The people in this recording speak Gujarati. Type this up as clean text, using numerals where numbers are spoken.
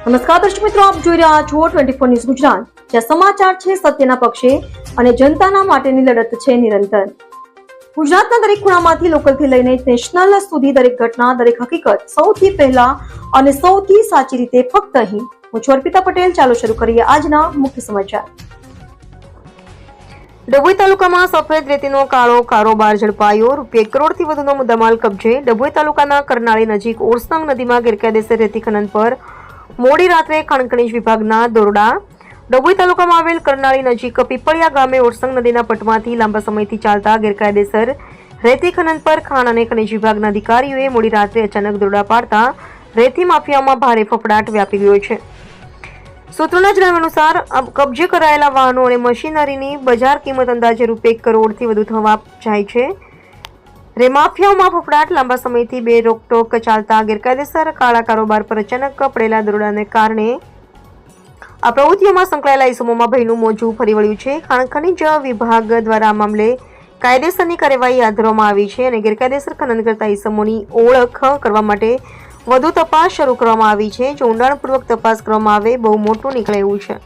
નમસ્કાર દર્શક મિત્રો, આપ જોઈ રહ્યા છો 24 ન્યૂઝ ગુજરાત, જ્યાં સમાચાર છે સત્યના પક્ષે અને જનતાના માટેની લડત છે નિરંતર. ગુજરાતના દરેક ખૂણામાંથી લોકલથી લઈને નેશનલ સુધી દરેક ઘટના, દરેક હકીકત સૌથી પહેલા અને સૌથી સાચી રીતે ફક્ત અહીં. હું છું અર્પિતા પટેલ. ચાલો શરૂ કરીએ આજના મુખ્ય સમાચાર. ડભોઈ તાલુકામાં સફેદ રેતીનો કાળો કારોબાર ઝડપાયો. રૂપિયા 1 કરોડથી વધુનો મુદ્દામાલ કબજે. ડભોઈ તાલુકાના કરનાળી નજીક ઓરસંગ નદીમાં ગેરકાયદેસર રેતી ખનન પર મોડી રાત્રે ખાણ ખનીજ વિભાગના દરોડા. ડભોઈ તાલુકામાં આવેલ કરનાળી નજીક પીપળિયા ગામે ઓરસંગ નદીના પટમાંથી લાંબા સમયથી ચાલતા ગેરકાયદેસર રેતી ખનન પર ખાણ અને ખનીજ વિભાગના અધિકારીઓએ મોડી રાત્રે અચાનક દરોડા પાડતા રેતી માફિયામાં ભારે ફફડાટ વ્યાપી ગયો છે. સૂત્રોના જણાવ્યા અનુસાર કબજે કરાયેલા વાહનો અને મશીનરીની બજાર કિંમત અંદાજે રૂપિયા 1 કરોડથી વધુ થવા જાય છે. માફિયાઓમાં ફફડાટ. લાંબા સમયથી બે રોકટોક ચાલતા ગેરકાયદેસર કાળા કારોબાર પર અચાનક પડેલા દરોડાને કારણે આ પ્રવૃત્તિઓમાં સંકળાયેલા ઇસમોમાં ભયનું મોજું ફરી વળ્યું છે. ખાણ ખનીજ વિભાગ દ્વારા આ મામલે કાયદેસરની કાર્યવાહી હાથ ધરવામાં આવી છે અને ગેરકાયદેસર ખનન કરતા ઇસમોની ઓળખ કરવા માટે વધુ તપાસ શરૂ કરવામાં આવી છે. જો ઊંડાણપૂર્વક તપાસ કરવામાં આવે બહુ મોટું નીકળે એવું છે.